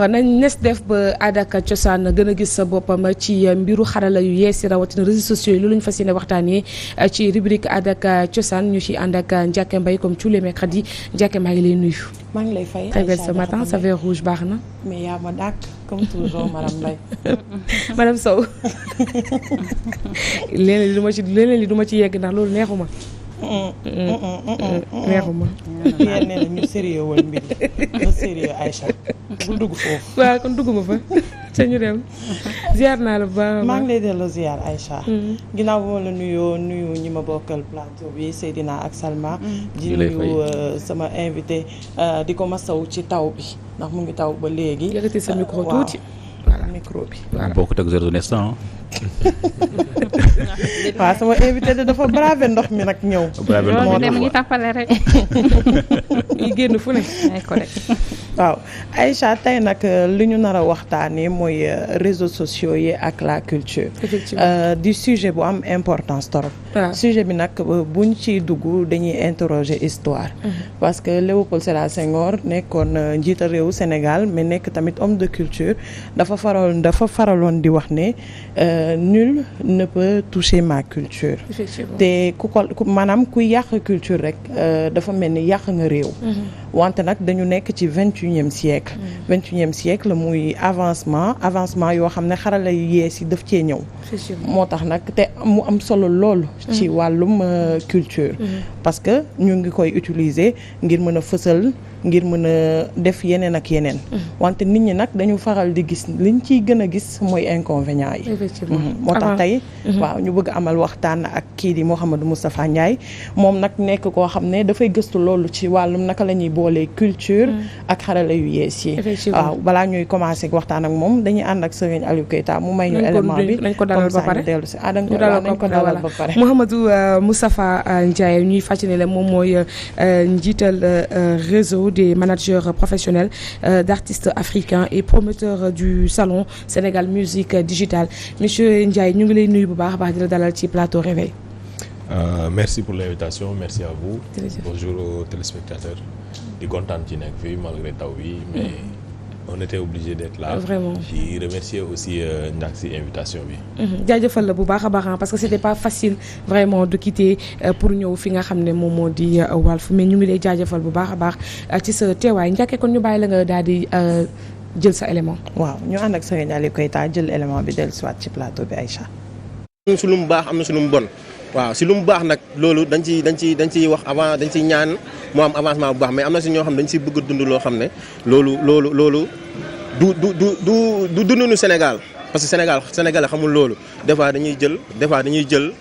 nañ nes def ba aada ak cosaan gën a gis sa boppam ci mbiru xarala yu yees yi rawatina réseaux sociaux yi loolu ñu fas yéene waxtaanee ci rubrique aada ak cosaan ñu ci ànd ak Ndiaké Mbaye comme tous les mercredis Ndiaké maa ngi lay nuyu. maa ngi lay fay très belle ce matin sa vert rouge baax na. mais yaa ma dàkk comme toujours madame Mbaye. madame Sow leneen li du ma ci yegg ndax loolu neexuma. neexuma. yéen nee na ñu sérieux woon mbir ñu sérieux Aïcha bu dugg foofu. waaw kon dugguma fa ca ñu dem ziar naa la bu baax. maa ngi lay delloo ziar Aïcha. ginnaaw ba ma la nuyu ñi ma bokkal plateau bi Seydina ak Salma. di nuyu sama invité di ko masawu ci taw bi ndax mu ngi taw ba léegi. yëkkati sa micro tuuti. voilà micro bi. voilà bokkut ak zéro instant. waaw sama invité de dafa bravé ndox mi nag ñëw. moo dem ngi tappale rek. yi génn fu ne. waaw Aïcha tey nag li ñu nar a waxtaanee mooy réseaux sociaux yi ak la culture. effectivement di sujet bu am importance torop. sujet bi nag buñ ciy dugg dañuy interroger histoire. parce que Léopold Sédar Senghor nekkoon njiital réewu Sénégal mais nekk tamit homme de culture dafa faraloon di wax ne nul ne peut toucher ma culture. te maanaam kuy yàq culture rek dafa mel ni yàq nga réew. wante nag dañu nekk ci 21e siècle. 21e siècle muy avancement yoo xam ne xarala yu yees yi daf cee ñëw. moo tax nag te mu am solo loolu. ci wàllum culture. parce que ñu ngi koy utiliser ngir mën a fësal ngir mën a def yeneen ak yeneen. wante nit ñi nag dañu faral di gis liñ ciy gën a gis mooy inconvénients yi. moo tax tey. waaw ñu bëgg amal waxtaan ak kii di Mouhamadou Moustapha Ndiaye moom nag nekk koo xam ne dafay gëstu loolu ci wàllum naka la ñuy boolee culture ak xarala yu yees yi. waaw balaa ñuy commencer waxtaan ak moom dañuy ànd ak Serigne Aliou Keita mu may ñu élément bi. nañ ko dalal ba pare dellu si nañ ko dalal ba pare. Mouhamadou Moustapha Ndiaye ñuy fàttali ne moom mooy njiital réseau des managers professionnels d'artistes africains et promoteur du salon Sénégal Musique Digitale monsieur Ndiaye ñu ngi lay nuyu bu baax a baax di la dalal ci plateau Réveil. Merci pour l'invitation, merci à vous. Bonjour aux téléspectateurs. di kontaan ci nekk fii malgré taw bi mais on était obligé d'être là. Vraiment di remercier aussi Ndiack ci invitation bi. jaajëfal la bu baax a baax parce que c'était pas facile vraiment de quitter pour ñëw fi nga xam ne moom moo di Walf mais ñu ngi lay jaajëfal bu baax a baax ci sa teewaay Ndiacké kon ñu bàyyi la nga daal di jël sa élément. waaw ñu ànd ak Serigne Aliou Keita jël élément bi dellusiwaat ci plateau bi Aïcha. am na si lu mu baax am na si lu mu bon waaw si lu mu baax nag loolu dañ ciy wax avant dañ ciy ñaan mu am avancement bu baax mais am na si ñoo xam ne dañ siy bëgg a dund loo xam ne loolu du dunduñu Sénégal parce que Sénégal xamul loolu des fois dañuy jël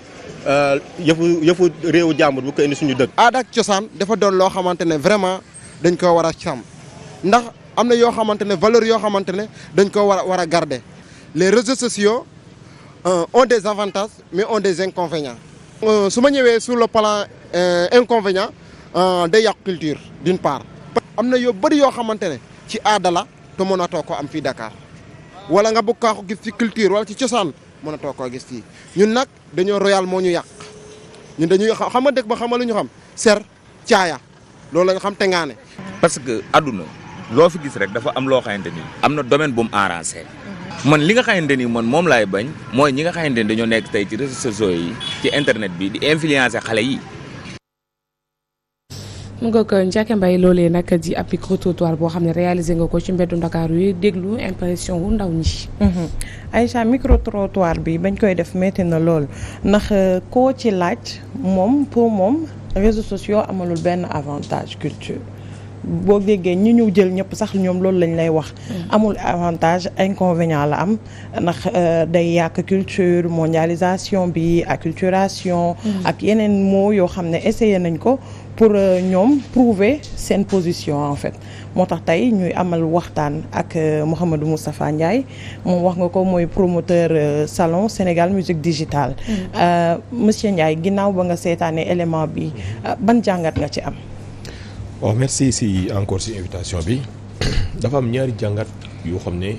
yëfu réewu jàmbur bu ko indi suñu dëkk. aada ak cosaan dafa doon loo xamante ne vraiment dañ ko war a sàmm ndax am na yoo xamante ne valeur yoo xamante ne dañ ko war a garder les réseaux sociaux ont des avantages mais ont des inconvénients. su ma ñëwee sur le plan inconvénient day yàq culture d'une part. am na yoo bëri yoo xamante ne ci aada la te mënatoo ko am fii Dakar wala nga bëgg ko gis ci culture wala ci cosaan mënatoo koo gis fii ñun nag dañoo royal moo ñu yàq ñun dañuy xam nga dëkk ba xam nga lu ñu xam ser caaya loolu la ñu xam te ngaane. parce que àdduna loo fi gis rek dafa am loo xamante ni am na domaine bu mu arrangé. man li nga xamante ni man moom laay bañ mooy ñi nga xamante ni dañoo nekk tey ci réseaux sociaux yi ci internet bi di influencer xale yi. mu nga ko Ndiaké Mbaye loolee nag di ab micro-trottoir boo xam ne réalisé nga ko ci mbeddu Ndakaaru yi déglu impression wu ndaw ñi. Aïcha micro-trottoir bi bañ koy def métti na lool ndax koo ci laaj moom pour moom réseaux sociaux amalul benn avantage culture. boo déggee ñi ñu jël ñëpp sax ñoom loolu lañ lay wax. amul avantage inconvénient la am ndax day yàq culture mondialisation bi acculturation. ak yeneen mots yoo xam ne essayé nañ ko pour ñoom prouver seen position en fait. moo tax tey ñuy amal waxtaan ak Mouhamadou Moustapha Ndiaye moom wax nga ko mooy promoteur salon Sénégal Musique Digitale. monsieur Ndiaye ginnaaw ba nga seetaanee élément bi ban jàngat nga ci am. bon merci encore si invitation bi dafa am ñaari jàngat yoo xam ne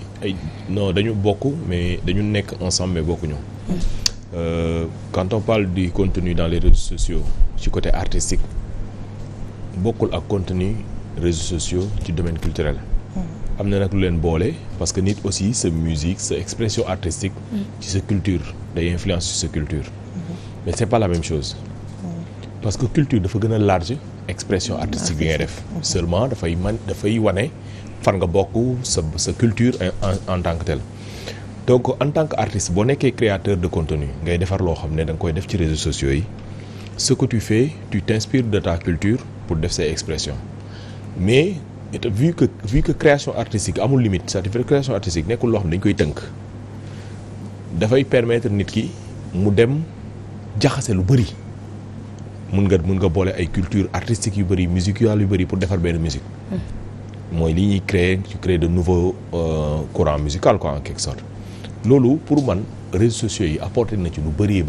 non dañu bokk mais dañu nekk ensemble mais bokkuñu. Quand on parle du contenu dans les réseaux sociaux ci côté artistique bokkul ak contenu réseaux sociaux ci domaine culturel. am na nag lu leen boole parce que nit aussi sa musique sa expression artistique ci sa culture day influence ci sa culture mais c'est pas la même chose parce que culture dafa gën a large expression artistique bi ngay def seulement dafay wane fan nga bokk sa culture en tant que tel donc en tant que artiste boo nekkee créateur de contenu ngay defar loo xam ne da nga koy def ci réseaux sociaux yi ce que tu fais tu t'inspires de ta culture pour def say expression mais vu que création artistique amul limite c'est-à-dire création artistique nekkul loo xam ne dañ koy tënk dafay permettre nit ki mu dem jaxase lu bëri mun nga boole ay culture artistique yu bëri musicale yu bëri pour defar benn musique mooy li ñuy créer de nouveaux courants musical quoi en quelque sorte loolu pour man réseaux sociaux yi apporté na ci lu bëri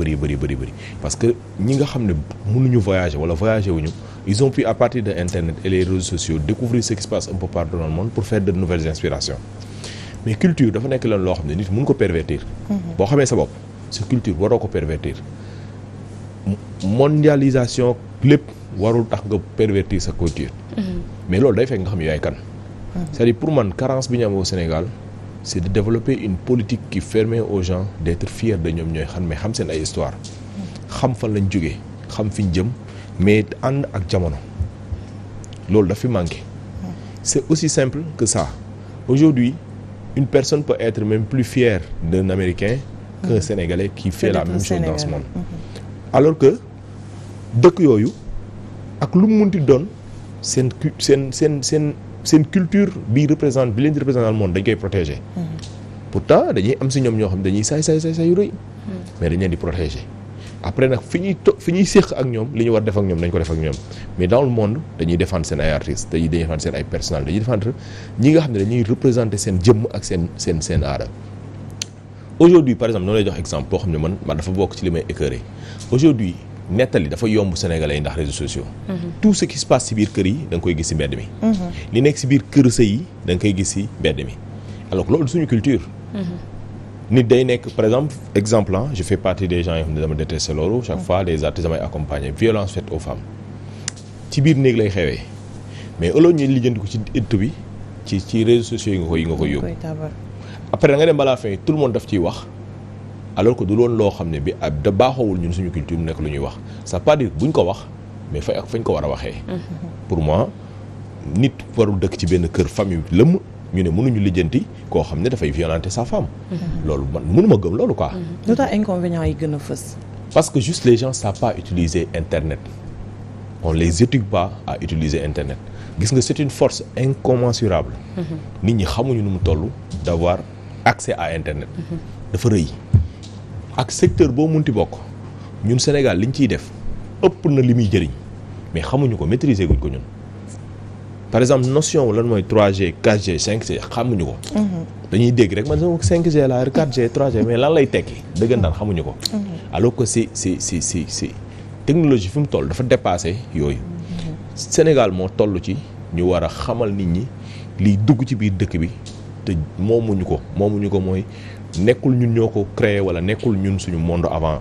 parce que ñi nga xam ne mënuñu voyager wala voyager wuñu ils ont pu à partir de internet et les réseaux sociaux découvrir ce qui se passe un peu partout dans le monde pour faire de nouvelles inspirations mais culture dafa nekk leen loo xam ne nit mun ko pervertir boo xamee sa bopp sa culture waroo ko pervertir mondialisation lépp warul tax nga pervertir sa culture mais loolu day fekk nga xam yaay kan c'est-à-dire pour man carence bi ñu am au Sénégal c'est de développer une politique qui permet aux gens d'être fiers de ñoom ñooy xam seen ay histoire xam fan lañ jógee xam fi ñu jëm mais ànd ak jamono loolu daf fi manqué c'est aussi simple que ça aujourd'hui une personne peut être même plus fière d'un Américain qu'un Sénégalais qui fait la même chose dans ce monde alors que dëkk yooyu ak lu mu munti doon seen culture bi leen di représenter dans le monde dañ koy protéger pourtant dañuy am si ñoom ñoo xam dañuy saay yu rëy mais dañ leen di protéger après nag fi ñuy séq ak ñoom li ñu war def ak ñoom dañ ko def ak ñoom mais dans le monde dañuy défendre seen ay artistes dañuy défendre seen ay personnels dañuy défendre ñi nga xam ne dañuy représenter seen jëmm ak seen aada aujourd'hui par exemple noonu lay jox exemple boo xam ne man dafa bokk ci li may écœuré aujourd'hui nettali dafa yomb Sénégalais yi ndax réseaux sociaux tout ce qui se passe ci biir kër yi da nga koy gis ci mbedd mi li nekk ci biir kër sëy yi da nga koy gis ci mbedd mi alors que loolu suñu culture nit day nekk par exemple je fais partie des gens yoo xam ne dama détesté loolu chaque fois les artistes damay accompagner violence faite aux femmes ci biir néeg lay xewee mais ëllëg ñu lijjanti ko ci ëtt bi ci réseaux sociaux yi nga koy yóbbu après da nga dem balaa fin tout le monde daf ciy wax alors que du loon loo xam ne bi da baaxoowul ñun suñu culture mu nekk lu ñuy wax ça pas dire buñ ko wax mais fañ ko war a waxee pour moi nit warul dëkk ci benn kër famille lëmm ñu ne mënuñu lijjanti koo xam ne dafay violenter sa femme loolu man mënuma gëm loolu quoi lu tax inconvénients yi gën a fës parce que juste les gens savent pas utiliser internet on les éduque pas à utiliser internet gis nga c'est une force incommensurable nit ñi xamuñu nu mu toll d'avoir accès à internet dafa rëy ak secteur boo munti bokk ñun Sénégal liñ ciy def ëpp na li muy jëriñ mais xamuñu ko maîtriser guñ ko ñun par exemple notion lan mooy 3G 4G 5G xamuñu ko dañuy dégg rek man sama 5G la 4G 3G mais lan lay tekki dëggantaan xamuñu ko alors que c'est technologie fi mu toll dafa dépassé yooyu Sénégal moo toll ci ñu war a xamal nit ñi liy dugg ci biir dëkk bi te moomuñu ko mooy nekkul ñun ñoo ko créé wala nekkul ñun suñu monde avant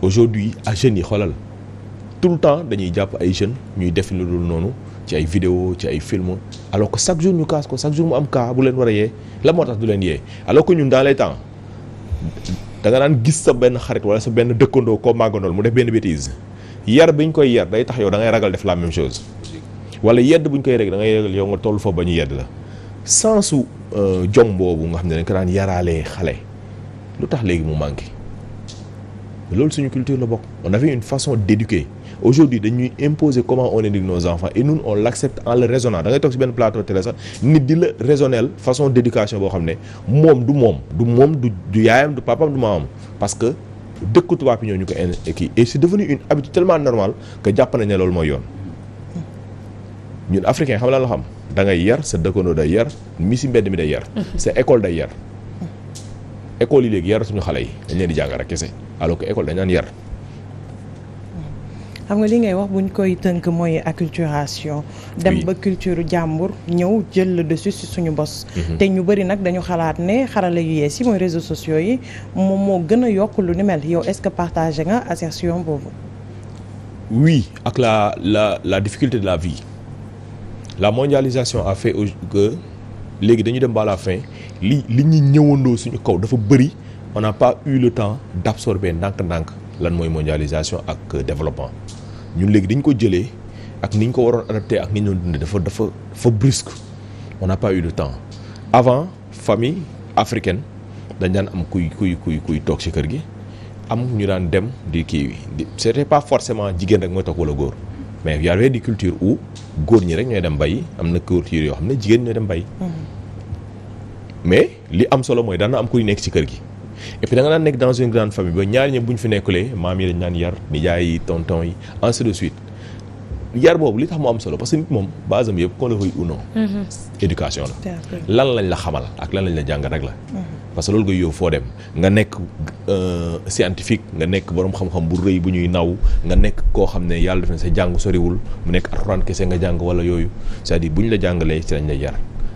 aujourd'hui à jeunes yi xoolal tout le temps dañuy jàpp ay jeunes ñuy def lu dul noonu ci ay vidéo ci ay film alors que chaque jour ñu kaas ko chaque jour mu am cas bu leen war a yee la moo tax du leen yee alors que ñun dans les temps da nga daan gis sa benn xarit wala sa benn dëkkandoo koo màggandool mu def benn bêtise yar bi ñu koy yar day tax yow da ngay ragal def la même chose wala yedd bu ñu koy rek da ngay ragal yow nga toll fa ba ñu yedd la sensu jom boobu nga xam ne dañ ko daan yaraalee xale lu tax léegi mu manqué loolu suñu culture la bokk on avait une façon d'éduquer aujourd'hui dañuy imposer comment on éduque nos enfants et nous on l'accepte en le raisonnant da ngay toog ci benn plateau télé sax nit di la raisonnel façon d'éducation boo xam ne moom du yaayam du papam du maamam parce que dëkku tubaab yi ñoo ñu ko kii et c'est devenu une habitude tellement normale que jàpp nañ ne loolu mooy yoon ñun africain xam la xam da ngay yar sa dëkkandoo day yar mi si mbedd mi day yar sa école day yar école yi léegi yar suñu xale yi dañ leen di jàng rek kese alors que école dañ naan yar xam nga li ngay wax buñ koy tënk mooy acculturation dem ba culture jàmbur ñëw jël le dessus ci suñu bos te ñu bëri nag dañu xalaat ne xarala yu yees yi mooy réseaux sociaux yi moom moo gën a yokk lu ni mel yow est-ce que partagé nga assertion boobu oui ak la difficulté de la vie la mondialisation a fait que léegi dañu dem ba à la fin li ñuy ñëwandoo suñu kaw dafa bëri on n'a pas eu le temps d'absorber ndànk-ndànk lan mooy mondialisation ak développement ñun léegi dañ ko jëlee ak ni ñu ko waroon adapté ak ni ñu doon dundee dafa brusque on n'a pas eu le temps avant famille africaine dañ daan am kuy toog ci kër gi am ñu daan dem di kii c'était pas forcément jigéen rek mooy toog wala góor mais y avait des cultures où góor ñi rek ñooy dem bay am na culture yoo xam ne jigéen ñooy dem bay mais li am solo mooy daan na am kuy nekk ci kër gi et puis da nga daan nekk dans une grande famille ba ñaari ñi bu ñu fi nekkulee maam yi dañ daan yar nijaay yi tonton yi ainsi de suite yar boobu li tax mu am solo parce que nit moom base am yëpp qu'on le veuille ou non éducation la lan lañ la xamal ak lan lañ la jàngal rek la parce que loolu nga yóbbu foo dem nga nekk scientifique nga nekk boroom xam-xam bu rëy bu ñuy naw nga nekk koo xam ne yàlla def na sa jàng soriwul mu nekk alxuraan kese nga jàng wala yooyu c'est-à-dire bu ñu la jàngalee ci lañ la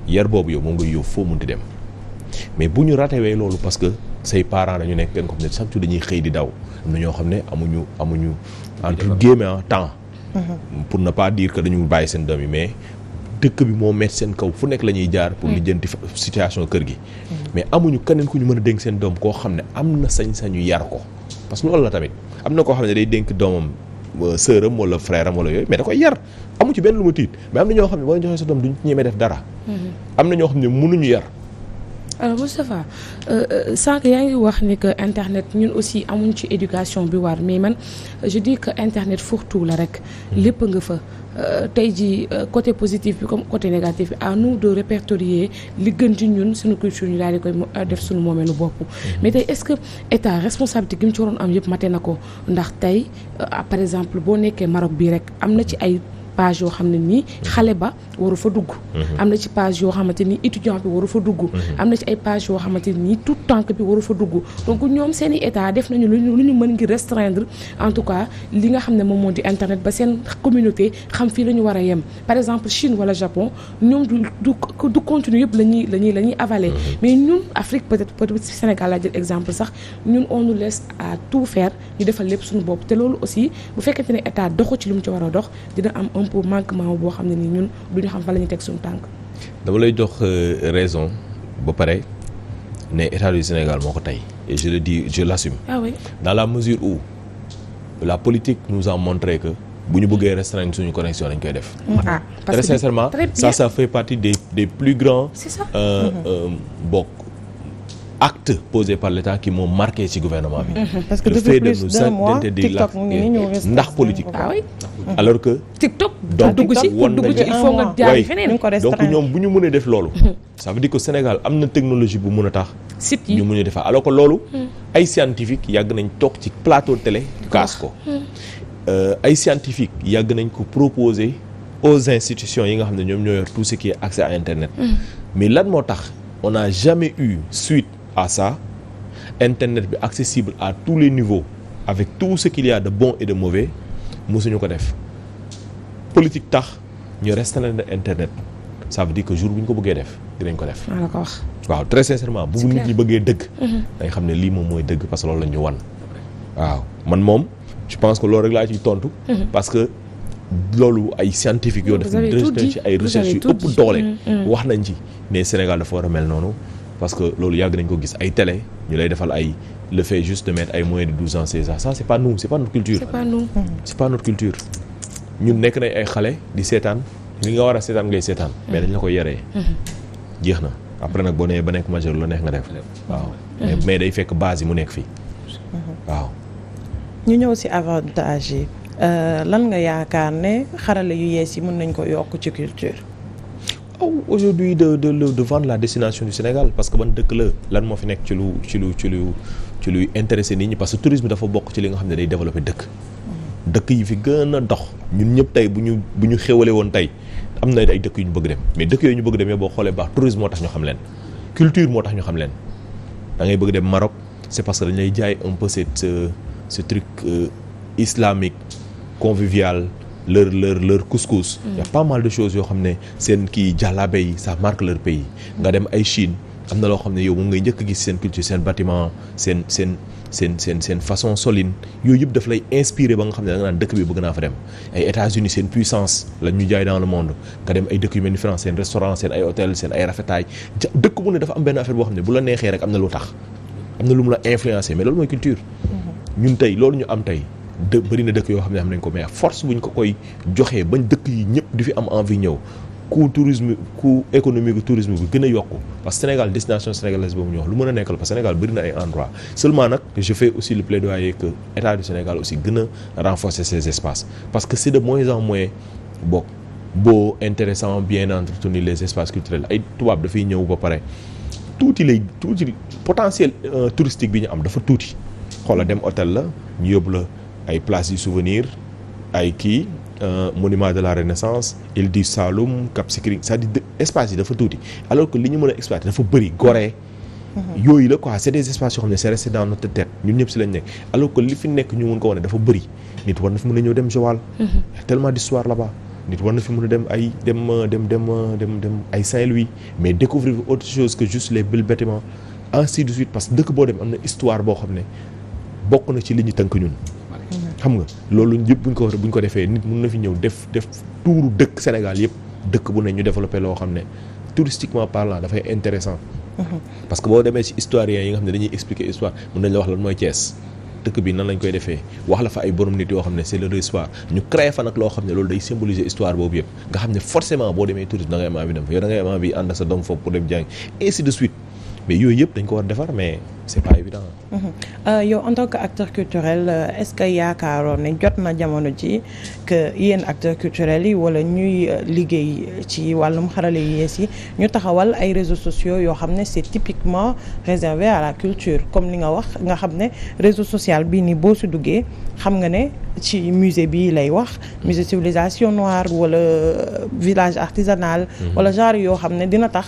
yar boobu yow moom nga yóbbu foo munti dem mais bu ñu ratewee loolu parce que say parents dañu nekk benn ko xam ne chaque jour dañuy xëy di daw am na ñoo xam ne amuñu entre guillemets temps pour ne pas dire que dañu bàyyi seen doom yi mais dëkk bi moo metti seen kaw fu nekk la ñuy jaar pour lijjanti situation kër gi mais amuñu keneen ku ñu mën a dénk seen doom koo xam ne am na sañ-sañu yar ko parce que loolu la tamit am na koo xam ne day dénk doomam sœuram wala frère am wala yooyu mais da koy yar amu ci benn lu ma tiit mais am na ñoo xam ne boo joxee sa doom duñ ci ñemee def dara am na ñoo xam ne mënuñu yar. alors Moustapha sànq yaa ngi wax ni que internet ñun aussi amuñ ci éducation bi war mais man je dis que internet fourre-tout la rek lépp nga fa tey ji côté positif bi comme côté négatif bi à nous de répertorier li gën ci ñun suñu culture ñu daal di koy def suñu moomeelu bopp mais tey est-ce que état responsabilité gi mu ci waroon am yëpp mate na ko ndax tey par exemple boo nekkee Maroc bii rek am na ci ay page yoo xam ne nii xale ba waru fa dugg am na ci page yoo xamante ni étudiant bi waru fa dugg am na ci ay page yoo xamante nii tout tànk bi waru fa dugg donc ñoom seen i état def nañu lu ñu mën ngir restreindre en tout cas li nga xam ne moom moo di internet ba seen communauté xam fii la ñu war a yem par exemple Chine wala Japon ñoom du contenu yëpp la ñuy avaler mais ñun Afrique peut-être Sénégal laa jël exemple sax ñun on nous laisse à tout faire ñu defal lépp suñu bopp te loolu aussi bu fekkente ne état doxu ci li mu ci war a dox dina am pour manquement boo xam ne ni ñun duñu xam fa la ñuy teg suñu tànk. dama lay jox raison ba pare ne état du Sénégal moo ko tey et je le dis je l'assume. Ah oui. Dans la mesure où la politique nous a montré que bu ñu bëggee restreindre suñu connexion dañ koy def. Très sincèrement ça fait partie des plus grands. C'est ça. Actes posés par l'État qui m'ont marqué ci gouvernement bi. Parce que le depuis fait de plus nous d'un mois interdire ndax politique. Ah oui. Alors que. TikTok donc dugg ci pour dugg ci il faut nga jaar feneen. donc ñoom bu ñu mënee def loolu. ça veut dire que Sénégal am na technologie bu mën a tax. site yi ñu mën a defar alors que loolu. ay scientifique yàgg nañ toog ci plateau télé. kaas ko. ay scientifique yàgg nañ ko proposer aux institutions yi nga xam ne ñoom ñoo yor tout ce qui est accès à internet. mais lan moo tax on n'a jamais eu suite à ça internet bi accessible à tous les niveaux avec tout ce qu'il y a de bon et de mauvais mosuñu ko def politique tax ñu restreindre internet ça veut dire que jour bu ñu ko bëggee def dinañ ko def. maa la ko wax. waaw très sincèrement bu nit ñi bëggee dëgg. dañ xam ne lii moom mooy dëgg parce que loolu la ñu wan. waaw man moom je pense que loolu rek laa ciy tontu. parce que loolu ay scientifique yoo def ci ay recherche yu ëpp doole. wax nañ ci ne Sénégal dafa war a mel noonu. parce que loolu yàgg nañ ko gis ay télé ñu lay defal ay le fait juste de mettre ay moins de 12 ans 16 ans ça c'est pas nous c'est pas notre culture. c'est pas notre culture. ñun nekk nañ ay xale di seetaan li nga war a seetaan ngay seetaan. mais dañ la ko yaree. jeex na après nag boo nee ba nekk majeur la neex nga def. waaw mais day fekk base yi mu nekk fii. waaw. ñu ñëw ci avantage yi lan nga yaakaar ne xarale yu yees yi mën nañ ko yokk ci culture. aujourd'hui de vendre la destination du Sénégal parce que ban dëkk la lan moo fi nekk ci luy intéressé nit ñi parce que tourisme dafa bokk ci li nga xam ne day développer dëkk yi fi gën a dox ñun ñëpp tey bu ñu xéwale woon tey am na ay dëkk yu ñu bëgg dem mais dëkk yooyu ñu bëgg dem yow boo xoolee baax tourisme moo tax ñu xam leen culture moo tax ñu xam leen da ngay bëgg dem Maroc c'est parce que dañ lay jaay un peu ce truc islamique convivial leur couscous. Il y a pas mal de choses yoo xam ne seen kii jàllaabe yi ça marque leur pays. nga dem ay Chine am na loo xam ne yow moom ngay njëkk a gis seen culture seen bâtiment seen seen façon solin yooyu yëpp daf lay inspiré ba nga xam ne da nga naan dëkk bi bëgg naa fa dem ay États-Unis seen puissance la ñu jaay dans le monde nga dem ay dëkk yu mel ni France seen restaurant seen ay hôtel seen ay rafetaay dëkk bu ne dafa am benn affaire boo xam ne bu la neexee rek am na lu tax am na lu mu la influencé mais loolu mooy culture ñun tey loolu ñu am tey bëri na dëkk yoo xam ne am nañ ko mais force buñ ko koy joxee bañ dëkk yi ñëpp di fi am envie ñëw coût économique tourisme bi gën a yokku parce que Sénégal destination sénégalaise boobu ñu wax lu mën a nekkal parce que Sénégal bëri na ay endroits seulement nag je fais aussi le plaidoyer que état du Sénégal aussi gën a renforcer ces espaces parce que c'est de moins en moins beau intéressant bien entretenu les espaces culturels ay tubaab dafay ñëw ba pare tuuti potentiel touristique bi ñu am dafa tuuti xoola dem hôtel la ñu yóbbu la ay places yu souvenir ay kii monument de la Renaissance île du Saloum Cap Skirring c'est-à-dire espace yi dafa tuuti alors que li ñu mën a exploiter dafa bëri Gorée yooyu la quoi c'est des espaces yoo xam ne c'est resté dans notre tête ñun ñëpp si lañ nekk alors que li fi nekk ñu mën ko wane dafa bëri nit war na fi mën a ñëw dem Joal tellement d'histoire là-bas nit war na fi mën a dem ay dem ay Saint-Louis mais découvrir autre chose que juste les belles bâtiments ainsi de suite parce que dëkk boo dem am na histoire boo xam ne bokk na ci li ñu tënk ñun xam nga loolu yëpp buñ ko defee nit mën na fi ñëw def tuuru dëkk Sénégal yëpp dëkk bu ne ñu développé loo xam ne touristiquement parlant dafay intéressant parce que boo demee ci historiens yi nga xam ne dañuy expliquer histoire mën nañ la wax lan mooy Thiès dëkk bi nan lañ koy defee wax la fa ay borom nit yoo xam ne c'est leur histoire ñu créé fa nag loo xam ne loolu day symboliser histoire boobu yëpp nga xam ne forcément boo demee tourisme da ngay am envie dem fa yow da ngay am envie ànd ak sa doom foofu pour dem jàng ainsi de suite mais yooyu yëpp dañ ko war defar mais c'est pas évident. yow en tant que acteur culturel est-ce que yaakaaroon ne jot na jamono ji que yéen acteurs culturels yi wala ñuy liggéey ci wàllum xarale yu yees yi ñu taxawal ay réseaux sociaux yoo xam ne c'est typiquement réservé à la culture comme li nga wax nga xam ne réseau social bii nii boo si duggee xam nga ne ci musée bi lay wax musée civilisation noire wala village artisanal wala genre yoo xam ne dina tax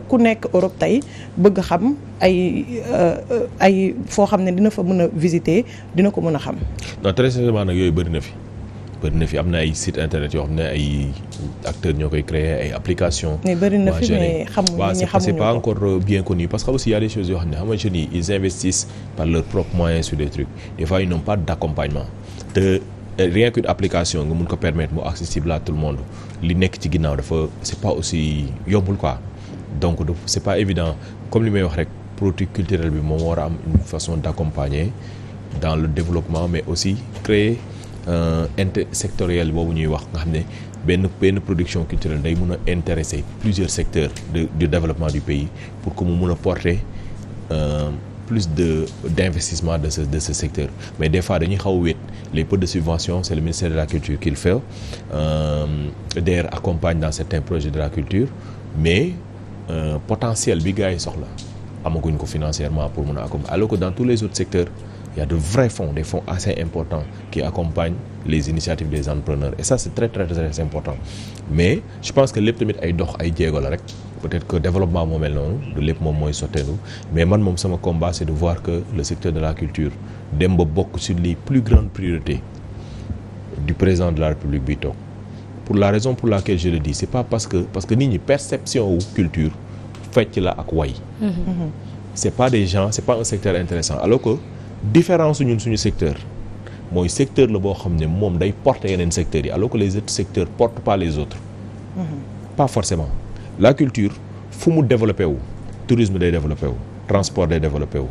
ku nekk Europe tey bëgg xam ay foo xam ne dina fa mën a visiter dina ko mën a xam. non très sincèrement nag yooyu bëri na fi am na ay site internet yoo xam ne ay acteurs ñoo koy créer ay applications. mais bëri na fi mais xamuñu ko c'est pas encore bien connu parce que aussi y a des choses yoo xam ne xam nga jeunes yi ils investissent par leurs propres moyens sur des trucs des fois ils n'ont pas d'accompagnement te rien qu'une application nga mun ko permettre mu accessible à tout le monde li nekk ci ginnaaw dafa c'est pas aussi yombul quoi donc c'est pas évident comme li may wax rek. produit culturel bi moom war a am une façon d'accompagner dans le développement mais aussi créer intersectoriel boobu ñuy wax nga xam ne benn production culturelle day mën a intéresser plusieurs secteurs du développement du pays pour que mu mën a porter plus d'investissement de ce secteur mais des fois dañuy xaw a wéet les peu de subventions c'est le ministère de la culture qui le fait d'ailleurs accompagne dans certains projets de la culture mais potentiel bi gars yi soxla amaguñ ko financièrement pour mën a accompagner alors que dans tous les autres secteurs il y a de vrais fonds des fonds assez importants qui accompagnent les initiatives des entrepreneurs et ça c'est très très très important mais je pense que lépp tamit ay dox ay jéego la rek peut-être que développement moo mel noonu du lépp moom mooy sotteelu mais man moom sama combat c'est de voir que le secteur de la culture dem ba bokk sur les plus grandes priorités du président de la République bi toog pour la raison pour laquelle je le dis c'est pas parce que nit ñi perception wu culture fecc la ak way c'est pas des gens c'est pas un secteur intéressant alors que différence ñun suñu secteur mooy secteur la boo xam ne moom day porter yeneen secteurs yi alors que les autres secteurs portent pas les autres pas forcément la culture fu mu développé wu tourisme day développé wu transport day développé wu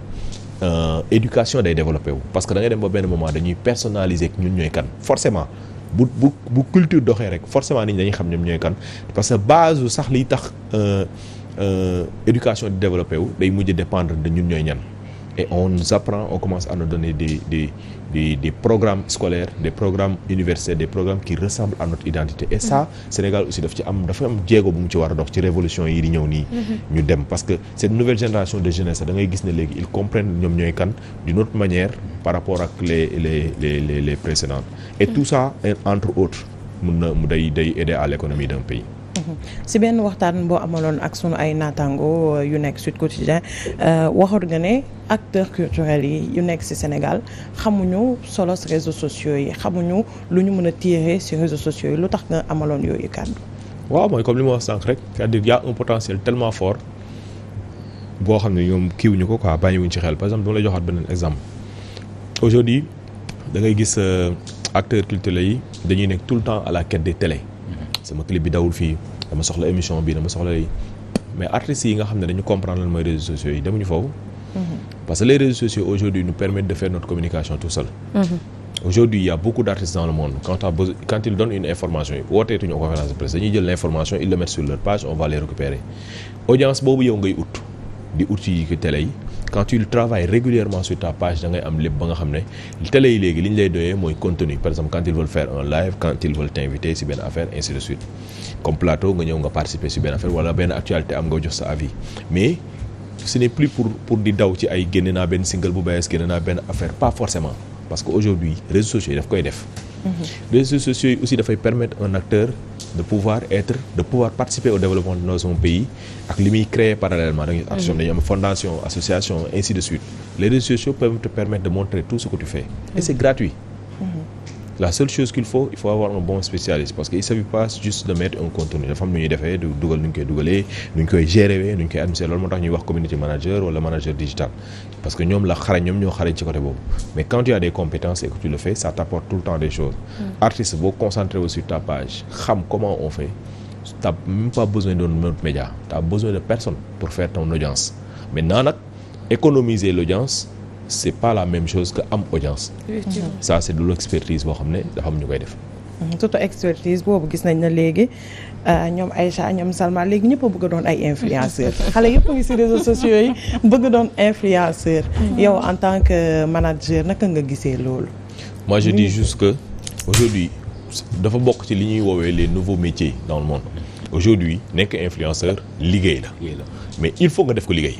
éducation day développé wu parce que da ngay dem ba benn moment dañuy personnaliser ñun ñooy kan forcément bu culture doxee rek forcément nit ñi dañuy xam ñoom ñooy kan parce que base sax liy tax éducation di développé wu day mujj dépendre de ñun ñooy ñan et on commence à nous donner des programmes scolaires des programmes universitaires des programmes qui ressemblent à notre identité et ça Sénégal aussi dafa am jéego bu mu ci war a dox ci révolution yi di ñëw nii ñu dem parce que cette nouvelle génération de jeunesse da ngay gis ne léegi ils comprennent ñoom ñooy kan d'une autre manière par rapport ak les précédentes et tout ça entre autres mu day aider à l'économie d'un pays. si benn waxtaan boo amaloon ak sunu ay naataango yu nekk Sud Quotidien waxoon nga ne acteurs culturels yi yu nekk ci Sénégal xamuñu solo ci réseaux sociaux yi xamuñu lu ñu mën a tirer ci réseaux sociaux yi lu tax nga amaloon yooyu kàddu. waaw mooy comme li ma wax sànq rek c'est-à-dire y a un potentiel tellement fort boo xam ne ñoom kiiwuñu ko quoi bàyyiwuñ ci xel par exemple dama lay joxaat beneen exemple aujourd'hui da ngay gis acteurs culturels yi dañuy nekk tout le temps à la quête des télé. sama clip bi dawul fii dama soxla émission bi dama soxla yi mais artistes yi nga xam ne dañu comprendre lan mooy réseaux sociaux yi demuñu foofu. parce que les réseaux sociaux aujourd'hui nous permettent de faire notre communication tout seul. Aujourd'hui il y a beaucoup d'artistes dans le monde quand ils donnent une information yi wooteetuñu conférence de presse dañuy jël l'information ils le mettent sur leur page on va les récupérer audience boobu yow ngay ut di ut ci télé yi quand tu travailles régulièrement sur ta page da ngay am lépp ba nga xam ne télé yi léegi li ñu lay doyee mooy contenu par exemple quand ils veulent faire un live quand ils veulent t'inviter si benn affaire ainsi de suite comme plateau nga ñëw nga participer si benn affaire wala benn actualité am nga jox sa avis mais ce n'est plus pour di daw ci ay génne naa benn single bu bees génne naa benn affaire pas forcément parce que aujourd'hui réseaux sociaux yi daf koy def réseaux sociaux yi aussi dafay permettre un acteur de pouvoir participer au développement de son pays ak li muy créer parallèlement da nga dañu am fondation association ainsi de suite les réseaux sociaux peuvent te permettre de montrer tout ce que tu fais et c'est gratuit. La seule chose qu'il faut avoir un bon spécialiste parce que il s'agit pas juste de mettre un contenu dafa am nu ñuy defee du dugal nu ñu koy dugalee nu ñu koy gérer nu ñu koy administrer loolu moo tax ñuy wax community manager wala manager digital parce que ñoom ñoo xarañ ci côté boobu mais quand tu as des compétences et que tu le fais ça t'apporte tout le temps des choses. Artiste boo concentré wu sur ta page xam comment on fait t'as même pas besoin d'un autre média t'as besoin de personne pour faire ton audience maintenant nag économiser l'audience c'est pas la même chose que am audience. Ça c'est de l'expertise boo xam ne dafa am ñu koy def. surtout expertise boobu gis nañ na léegi ñoom Aïcha ñoom Salma léegi ñëpp a bëgg a doon ay influenceurs xale yëpp a ngi ci réseaux sociaux yi bëgg a doon influenceur. yow en tant que manager naka nga gisee loolu. Moi je dis juste que aujourd'hui dafa bokk ci li ñuy woowee les nouveaux métiers dans le monde. Aujourd'hui nekk influenceur liggéey la mais il faut nga def ko liggéey.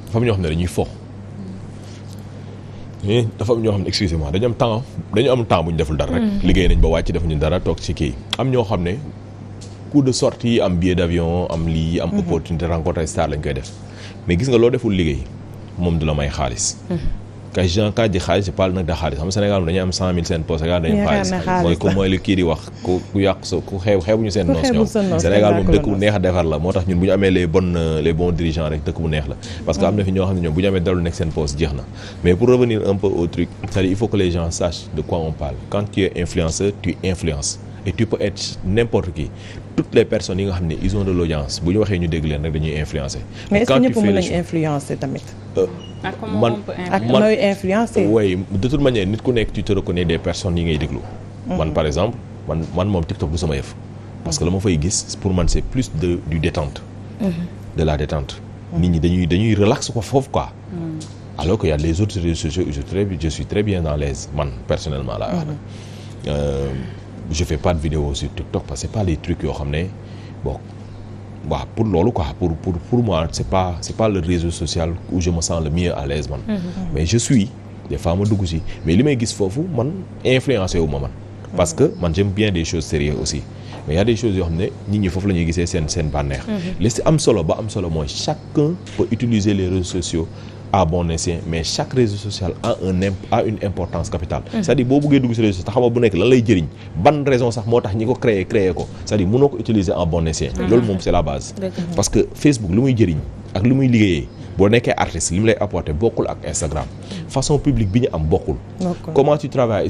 dafa am ñoo xam ne dañuy fo. dafa am ñoo xam ne excusez-moi dañu am temps bu ñu deful dara rek. liggéey nañ ba wàcc defuñu dara toog ci kii am ñoo xam ne coup de sortie am billet d'avion am lii am opportunité rencontrer star lañ koy def mais gis nga loo deful liggéey moom du la may xaalis. quand ji xaalis je parle nag de xaalis xam nga Sénégal dañuy am 100 000 seen poche Sénégal dañu am xaalis mooy li kii di wax ku yàq ku xeebuñu seen noos ñoom Sénégal moom dëkk bu neex a defar la moo tax ñun bu ñu amee les bons dirigeants rek dëkk bu neex la parce que am na fi ñoo xam ne ñoom bu ñu amee dara lu nekk seen poche jeex na mais pour revenir un peu au truc c'est-à-dire il faut que les gens sachent de quoi on parle quand tu es influenceur tu influences et tu peux être n'importe qui toutes les personnes yi nga xam ne ils ont de l'audience bu ñu waxee ñu dégg leen rek dañuy influencer. mais est-ce que ñëpp mën nañu influencer tamit. ak nooy influencer. oui de toute manière nit ku nekk tu te reconnais des personnes yi ngay déglu. man par exemple man moom TikTok du sama yëf. parce que la ma fay gis pour man c'est plus du détente. de la détente. nit ñi dañuy relax ko foofu quoi. alors que y a les autres réseaux sociaux je suis très bien dans l'aise man personnellement laa wax na. Je fais pas de vidéos sur TikTok parce que c'est pas les trucs yoo xam ne bon waaw pour loolu quoi pour moi c'est pas le réseau social où je me sens le mieux à l'aise man. mais je suis des fois ma dugg si mais li may gis foofu man influencé wu ma man. parce que man j'aime bien des choses sérieuses aussi mais il y a des choses yoo xam ne nit ñi foofu la ñuy gisee seen bànneex. li si am solo mooy chacun peut utiliser les réseaux sociaux à bon escient mais chaque réseau social a une importance capitale. C'est-à-dire boo bëggee dugg ci réseau te xamoo bu nekk lan lay jëriñ ban raison sax moo tax ñi ko créé ko c'est-à-dire mënoo ko utiliser en bon escient. loolu moom c'est la base. parce que Facebook lu muy jëriñ ak lu muy liggéeyee boo nekkee artiste li mu lay apporter bokkul ak Instagram façon publique bi ñu am bokkul. comment tu travailles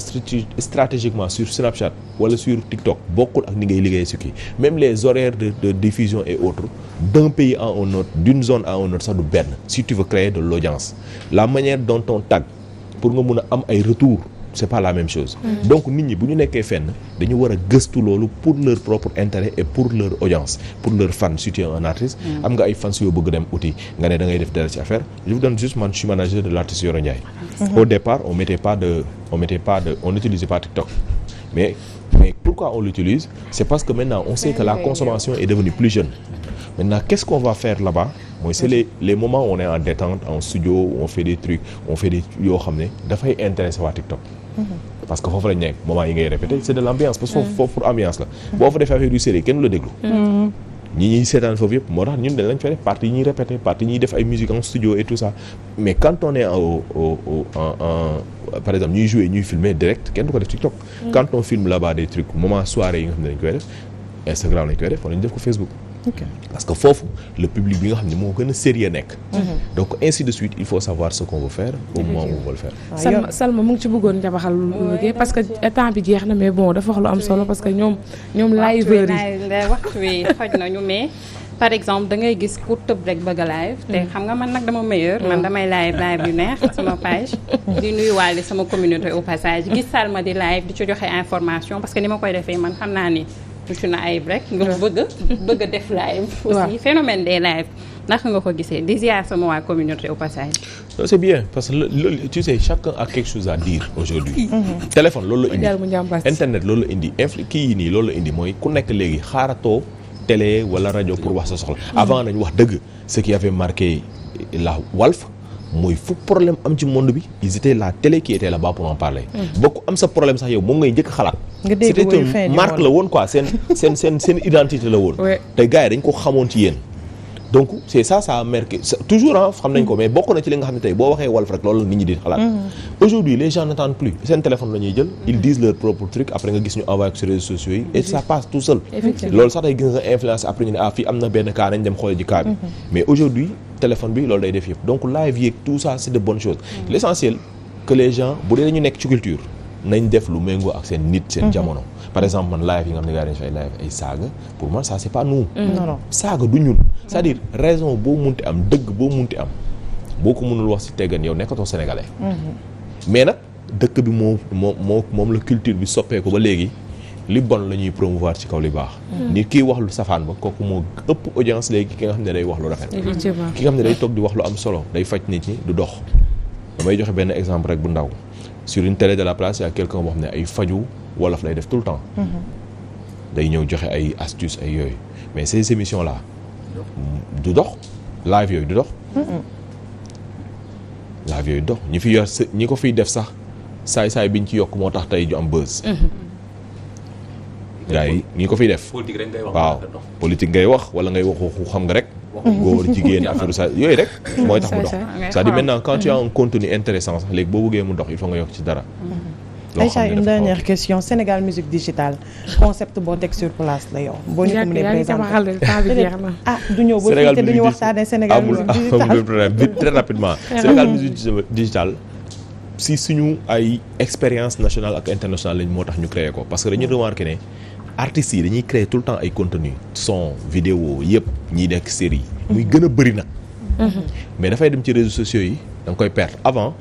stratégiquement sur Snapchat wala sur TikTok bokkul ak ni ngay liggéeyee ci kii même les horaires de diffusion et autres d'un pays à un autre d'une zone à un autre sax du benn si tu veux créer de l'audience la manière dont on tag pour nga mun a am ay retours c'est pas la même chose. donc nit ñi bu ñu nekkee fenn dañu war a gëstu loolu pour leur propre intérêt et pour leur audience pour leur fan si tu es un artiste. am nga ay fans yoo bëgg dem uti nga ne da ngay def dara ci affaire je vous donne juste man je suis manager de l'artiste Yoro Ndiaye. au départ on n'utilisait pas TikTok mais pourquoi on l'utilise c'est parce que maintenant on sait que la consommation est devenue plus jeune. Maintenant, qu'est-ce qu'on va faire là-bas? Moi, c'est les moments où on est en détente, en studio, où on fait des trucs, yoo xam ne dafay intéresser waa TikTok. parce que foofu lañ nekk moment yi ngay répéter c'est de l'ambiance parce que foofu pour ambiance la. boo fa defee affaire yu série kenn du la déglu. ñi ñuy seetaan foofu yëpp moo tax ñun dañ lañ fay def partie yi ñuy répéter partie yi ñuy def ay musique en studio et tout ça mais quand on est par exemple ñuy jouer ñuy filmer direct kenn du ko def TikTok. quand on filme là-bas des trucs moment soirée yi nga xam ne dañ koy def Instagram lañ koy def wala ñu def ko Facebook. parce que foofu le public bi nga xam ne moo gën a sérieux nekk. donc ainsi de suite il faut savoir ce qu'on veut faire au moment où on veut le faire. Salma mu ngi ci bëggoon jabaxal lu liggéey parce que temps bi jeex na mais bon dafa wax lu am solo parce que ñoom liveurs yi waxtu wi xoj nañu mais par exemple da ngay gis ku tëb rek bëgg a live te xam nga man nag dama meilleur man damay live yu neex sama page di nuyuwaale sama communauté au passage gis Salma di live di ci joxe information parce que ni ma koy defee man xam naa ni tuuti na ayib rek nga bëgg a def live aussi phénomène des live ndax nga ko gisee di ziar sama waa communauté au passage. non c'est bien parce que loolu tu sais chacun a quelque chose à dire aujourd'hui téléphone loolu la indi internet loolu la indi kii yi nii loolu la indi mooy ku nekk léegi xaaratoo télé wala rajo pour wax sa soxla avant nañu wax dëgg ce qui avait marqué la Walf mooy fu problème am ci monde bi ils étaient la télé qui était là-bas pour en parler ba ku am sa problème sax yow moom ngay njëkk xalaat c'était une marque la woon quoi seen identité la woon te gars yi dañ ko xamoon ci yéen donc c'est ça a marqué toujours xam nañ ko mais bokk na ci li nga xam ne tey boo waxee Walf rek loolu nit ñi di xalaat aujourd'hui les gens n'attendent plus seen téléphone la ñuy jël ils disent leur propre truc après nga gis ñu envoyé ko sur réseaux sociaux yi et ça passe tout seul loolu sax day gis nga influence après ñu ne fii am na benn cas nañ dem xoole ji cas bi mais aujourd'hui téléphone bi loolu day def yëpp donc live yeeg tout ça c'est de bonnes choses l'essentiel que les gens bu dee dañu nekk ci culture nañ def lu méngoo ak seen nit seen jamono par exemple man live yi nga xam ne gars yi dañu fay live ay saaga pour moi ça c'est pas nous saaga du ñun c'est-à-dire raison boo munti am dëgg boo munti am boo ko mënul wax ci teggan yow nekkatoo sénégalais mais nag dëkk bi moom la culture bi soppeeku ba léegi li bon la ñuy promouvoir ci kaw li baax nit kiy wax lu safaan ba kooku moo ëpp audience léegi ki nga xam ne day wax lu rafet ki nga xam ne day toog di wax lu am solo day faj nit ñi du dox damay joxe benn exemple rek bu ndaw sur une télé de la place il y a quelqu'un boo xam ne ay faju wolof lay def tout le temps day ñëw joxe ay astuces ay yooyu mais ces émissions là du dox live yooyu du dox live yooyu dox ñi fi yor ñi ko fiy def sax saay-saay biñ ci yokk moo tax tey ñu am buzz gars yi ñi ko fiy def waaw politique ngay wax wala ngay waxu xam nga rek góor jigéen affaire sa yooyu rek mooy tax mu dox c'est-à-dire maintenant quand tu as un contenu intéressant sax léegi boo bëggee mu dox il faut nga yokk ci dara Aïcha, une dernière question. Sénégal musique digitale concept boo teg sur place la yow. boo ñu ko mënee présenter du ñëw ba fii te duñu waxtaanee Sénégal musique digitale très rapidement. Sénégal musique digitale si suñu ay expérience nationale ak internationale lañ moo tax ñu créé ko parce que dañu remarqué ne artistes yi dañuy créer tout le temps ay contenu son vidéo yëpp ñiy nekk série muy gën a bëri nag. mais dafay dem ci réseaux sociaux yi da nga koy perdre avant.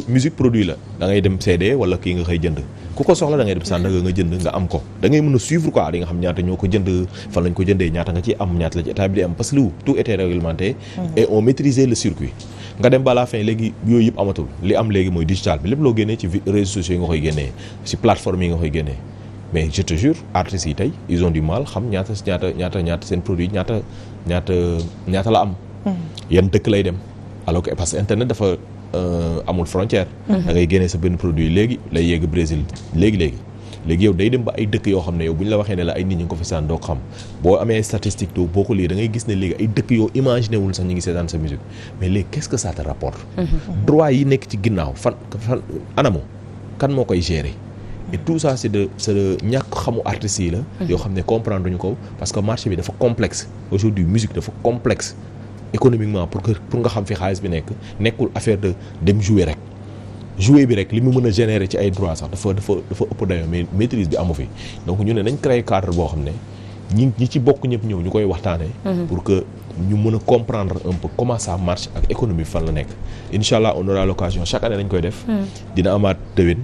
musique produit la da ngay dem CD wala kii nga koy jënd ku ko soxla da ngay dem Sandaga nga jënd nga am ko da ngay mën a suivre quoi di nga xam ñaata ñoo ko jënd fan lañ ko jëndee ñaata nga ci am ñaata la ci état bi di am parce que tout était réglementé et on maîtrisait le circuit nga dem ba la fin léegi yooyu yëpp amatul li am léegi mooy digital bi lépp loo génnee ci réseaux sociaux yi nga koy génnee ci plateforme yi nga koy génnee mais je te jure artistes yi tey ils ont du mal xam ñaata seen produit ñaata la am yan dëkk lay dem alors que parce que internet dafa amul frontière da ngay génnee sa benn produit léegi lay yegg Brésil léegi yow day dem ba ay dëkk yoo xam ne yow bu ñu la waxee ne la ay nit ñi nga ko fi saan doo xam boo amee statistique to boo ko lii da ngay gis ne léegi ay dëkk yoo imaginé wul sax ñu ngi seetaan sa musique mais léegi qu'est-ce que ça te rapporte droit yi nekk ci ginnaaw fan anamu kan moo koy gérer et tout ça c'est de ñàkk xamu artistes yi la yoo xam ne comprendre duñu ko parce que marché bi dafa complexe aujourd'hui musique dafa complexe économiquement pour nga xam fi xaalis bi nekkul affaire de dem jouer bi rek li mu mën a générer ci ay droits sax dafa ëpp dayoo mais maîtrise bi amu fi donc ñu ne nañ créer cadre boo xam ne ñi ci bokk ñëpp ñëw ñu koy waxtaanee pour que ñu mën a comprendre un peu comment ça marche ak économie fan la nekk inch'Allah on aura l'occasion chaque année dañ koy def dina amaat déwén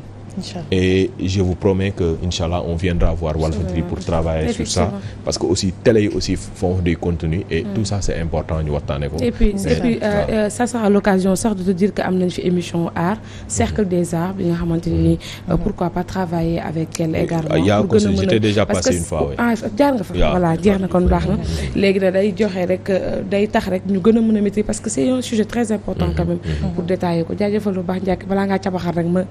et je vous promets que Inch'Allah on viendra voir Walfadjri pour travailler sur ça parce que aussi télé yi aussi font des contenus et tout ça c'est important ñu waxtaanee ko. et puis ça sera l'occasion sax de te dire que am nañ fi émission art cercle des arts bi nga xamante ni pourquoi pas travailler avec elle également. pour gën a mën a j'étais déjà passé une fois jaar nga fa voilà jeex na kon baax na léegi nag day joxe rek day tax rek ñu gën a mën a maîtriser parce que c'est un sujet très important quand même pour détailler ko jaajëfal lu baax njëkk balaa ngaa cabaxal rek ma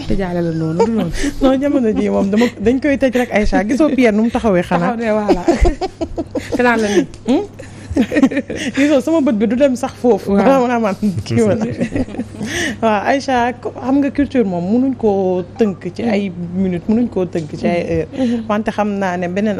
tëjaale la noonu du noonu. non jamono jii moom dañ koy tëj rek Aïcha gisoo Pierre nu mu taxawee xanaa. taxaw ne voilà. te naan la nii. gisoo sama bët bi du dem sax foofu. waaw man kii wala. waaw Aïcha xam nga culture moom mënuñ koo tënk ci ay minutes mënuñ koo tënk ci ay heures. wante xam naa ne beneen